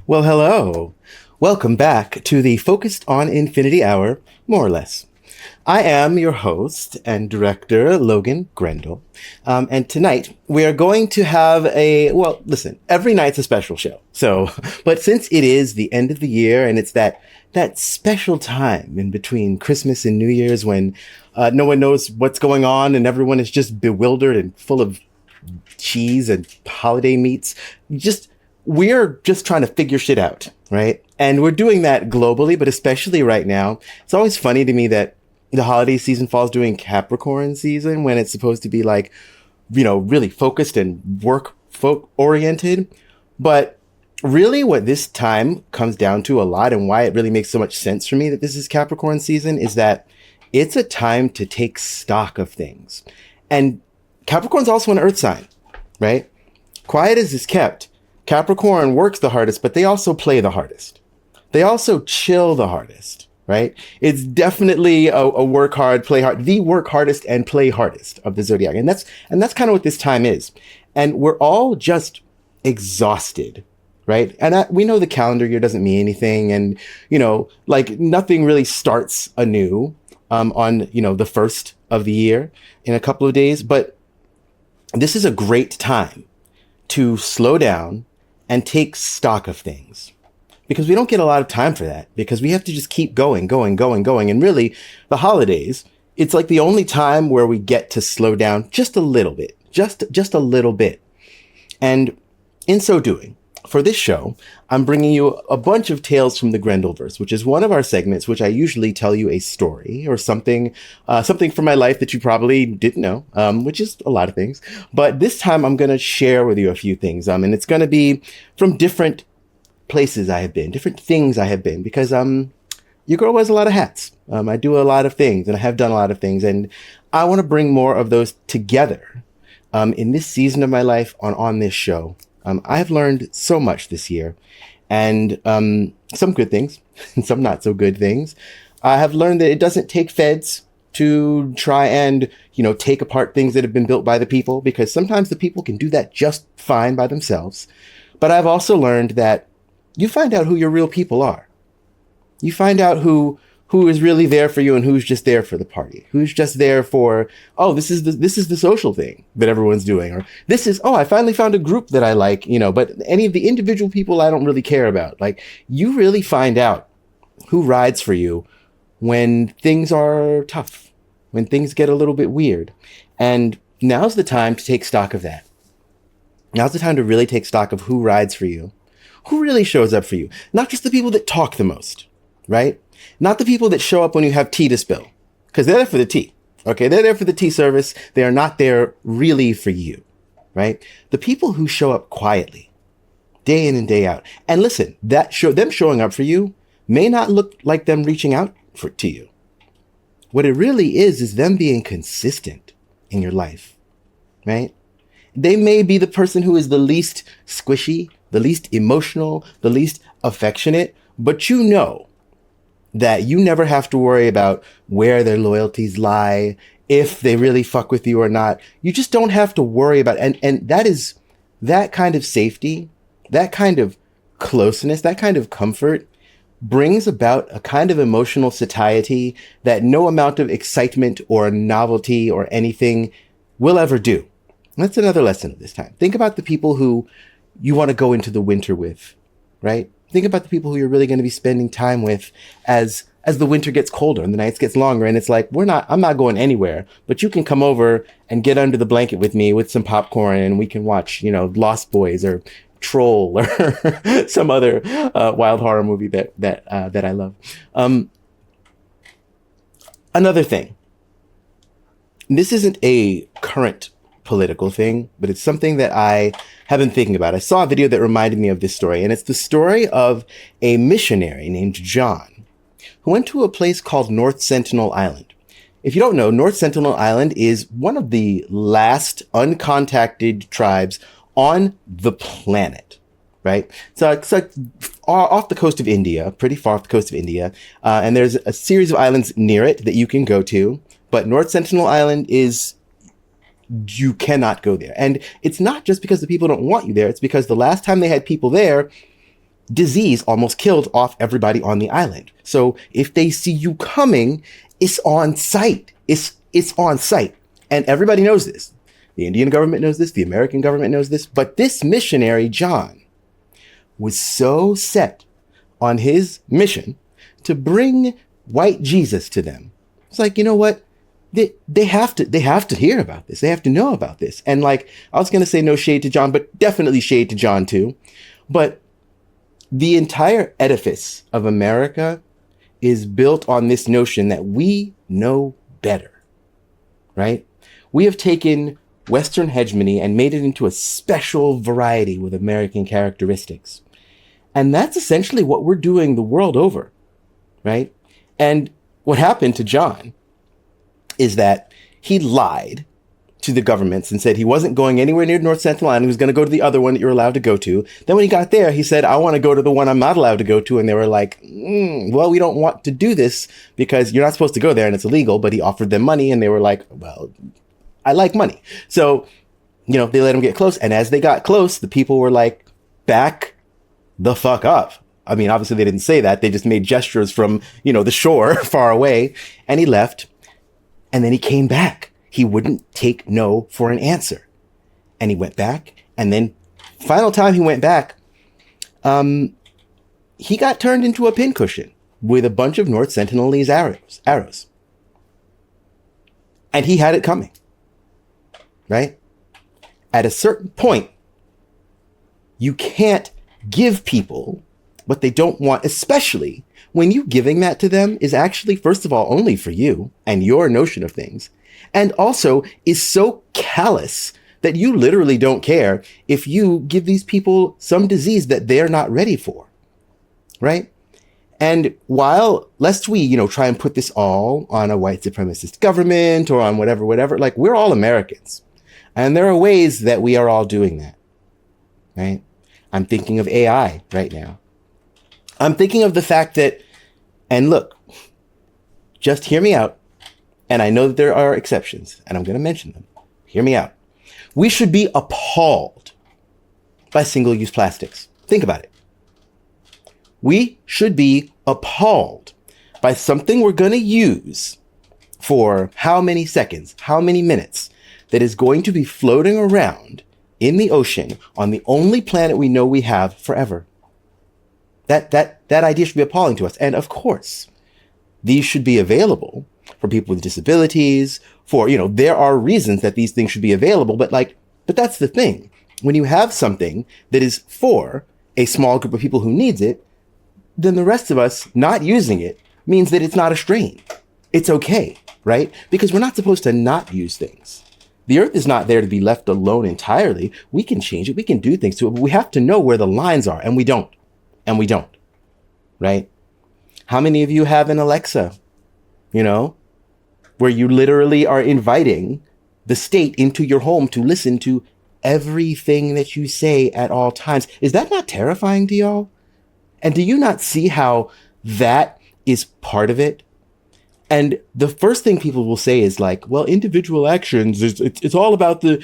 Well, hello. Welcome back to the Focused on Infinity Hour, more or less. I am your host and director, Logan Grendel. And tonight we are going to have listen, every night's a special show. But since it is the end of the year and it's that special time in between Christmas and New Year's when no one knows what's going on and everyone is just bewildered and full of cheese and holiday meats, we're just trying to figure shit out, right? And we're doing that globally, but especially right now. It's always funny to me that the holiday season falls during Capricorn season when it's supposed to be like, really focused and folk oriented. But really what this time comes down to a lot and why it really makes so much sense for me that this is Capricorn season is that it's a time to take stock of things. And Capricorn's also an earth sign, right? Quiet as is kept. Capricorn works the hardest, but they also play the hardest. They also chill the hardest, right? It's definitely a work hard, play hard, the work hardest and play hardest of the zodiac. And that's kind of what this time is. And we're all just exhausted, right? And we know the calendar year doesn't mean anything. And, nothing really starts anew on, the first of the year in a couple of days. But this is a great time to slow down and take stock of things, because we don't get a lot of time for that, because we have to just keep going. And really, the holidays, it's like the only time where we get to slow down just a little bit, just a little bit. And in so doing, for this show, I'm bringing you a bunch of tales from the Grendelverse, which is one of our segments, which I usually tell you a story or something from my life that you probably didn't know, which is a lot of things. But this time I'm going to share with you a few things. And it's going to be from different places I have been, different things I have been, because your girl wears a lot of hats. I do a lot of things and I have done a lot of things. And I want to bring more of those together in this season of my life on this show. I have learned so much this year, and some good things and some not so good things. I have learned that it doesn't take feds to try and, take apart things that have been built by the people, because sometimes the people can do that just fine by themselves. But I've also learned that you find out who your real people are. You find out who is really there for you and who's just there for the party, who's just there for, this is the social thing that everyone's doing, or this is, I finally found a group that I like, but any of the individual people I don't really care about. Like, you really find out who rides for you when things are tough, when things get a little bit weird. And now's the time to take stock of that. Now's the time to really take stock of who rides for you, who really shows up for you, not just the people that talk the most, right? Not the people that show up when you have tea to spill, because they're there for the tea. Okay, they're there for the tea service. They are not there really for you, right? The people who show up quietly, day in and day out. And listen, them showing up for you may not look like them reaching out to you. What it really is them being consistent in your life, right? They may be the person who is the least squishy, the least emotional, the least affectionate, but you know that you never have to worry about where their loyalties lie, if they really fuck with you or not. You just don't have to worry about it. And that kind of safety, that kind of closeness, that kind of comfort brings about a kind of emotional satiety that no amount of excitement or novelty or anything will ever do. And that's another lesson of this time. Think about the people who you want to go into the winter with, right? Think about the people who you're really going to be spending time with as the winter gets colder and the nights gets longer. And it's like, I'm not going anywhere, but you can come over and get under the blanket with me with some popcorn and we can watch, Lost Boys or Troll or some other wild horror movie that I love. Another thing, this isn't a current political thing, but it's something that I have been thinking about. I saw a video that reminded me of this story, and it's the story of a missionary named John who went to a place called North Sentinel Island. If you don't know, North Sentinel Island is one of the last uncontacted tribes on the planet, right? So it's like off the coast of India, pretty far off the coast of India, and there's a series of islands near it that you can go to, but North Sentinel Island you cannot go there. And it's not just because the people don't want you there. It's because the last time they had people there, disease almost killed off everybody on the island. So if they see you coming, it's on sight. It's on sight. And everybody knows this. The Indian government knows this. The American government knows this. But this missionary, John, was so set on his mission to bring white Jesus to them. It's like, you know what? They have to hear about this. They have to know about this. And like, I was going to say no shade to John, but definitely shade to John too. But the entire edifice of America is built on this notion that we know better, right? We have taken Western hegemony and made it into a special variety with American characteristics. And that's essentially what we're doing the world over, right? And what happened to John is that he lied to the governments and said he wasn't going anywhere near North Central Island. He was going to go to the other one that you're allowed to go to. Then when he got there, he said, I want to go to the one I'm not allowed to go to. And they were like, well, we don't want to do this because you're not supposed to go there and it's illegal. But he offered them money and they were like, well, I like money. So, they let him get close. And as they got close, the people were like, back the fuck up. I mean, obviously they didn't say that. They just made gestures from, the shore far away, and he left. And then he came back. He wouldn't take no for an answer. And he went back. And then final time he went back, he got turned into a pincushion with a bunch of North Sentinelese arrows. And he had it coming, right? At a certain point, you can't give people what they don't want, especially when you giving that to them is actually, first of all, only for you and your notion of things. And also is so callous that you literally don't care if you give these people some disease that they're not ready for, right? And while, lest we, try and put this all on a white supremacist government or on whatever, like we're all Americans. And there are ways that we are all doing that, right? I'm thinking of AI right now. I'm thinking of the fact that, and look, just hear me out. And I know that there are exceptions, and I'm going to mention them. Hear me out. We should be appalled by single-use plastics. Think about it. We should be appalled by something we're going to use for how many seconds, how many minutes, that is going to be floating around in the ocean on the only planet we know we have forever. That idea should be appalling to us. And of course, these should be available for people with disabilities, for, there are reasons that these things should be available, but that's the thing. When you have something that is for a small group of people who needs it, then the rest of us not using it means that it's not a strain. It's okay, right? Because we're not supposed to not use things. The earth is not there to be left alone entirely. We can change it. We can do things to it, but we have to know where the lines are, and we don't. And we don't, right? How many of you have an Alexa, where you literally are inviting the state into your home to listen to everything that you say at all times? Is that not terrifying to y'all? And do you not see how that is part of it? And the first thing people will say is like, well, individual actions, it's all about the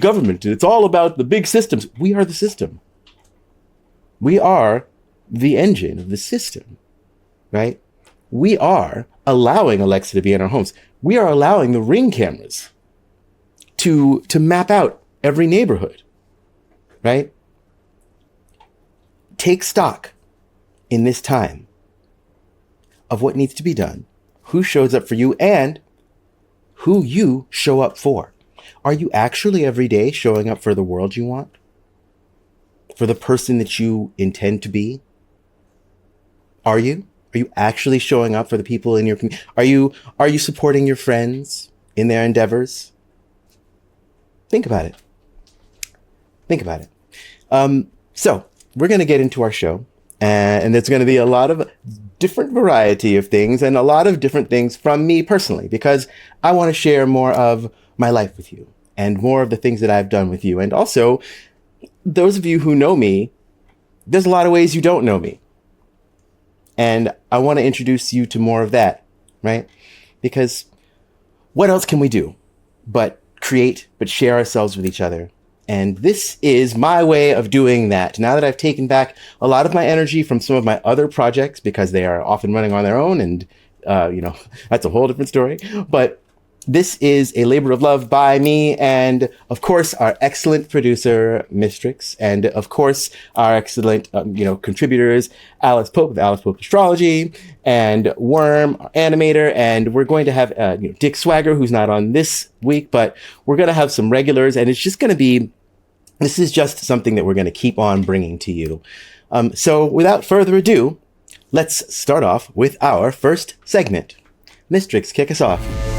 government. It's all about the big systems. We are the system. We are the engine of the system, right? We are allowing Alexa to be in our homes. We are allowing the Ring cameras to map out every neighborhood, right? Take stock in this time of what needs to be done, who shows up for you, and who you show up for. Are you actually every day showing up for the world you want? For the person that you intend to be? Are you? Are you actually showing up for the people in your community? Are you supporting your friends in their endeavors? Think about it. Think about it. So we're going to get into our show, and there's going to be a lot of different variety of things and a lot of different things from me personally, because I want to share more of my life with you and more of the things that I've done with you. And also, those of you who know me, there's a lot of ways you don't know me. And I want to introduce you to more of that, right? Because what else can we do but share ourselves with each other And this is my way of doing that. Now that I've taken back a lot of my energy from some of my other projects, because they are often running on their own, and, that's a whole different story. But this is a labor of love by me, and of course our excellent producer Mistrix, and of course our excellent contributors Alice Pope of Alice Pope Astrology, and Worm, our animator, and we're going to have Dick Swagger, who's not on this week, but we're going to have some regulars, and it's just going to be, this is just something that we're going to keep on bringing to you. So without further ado, let's start off with our first segment. Mistrix, kick us off.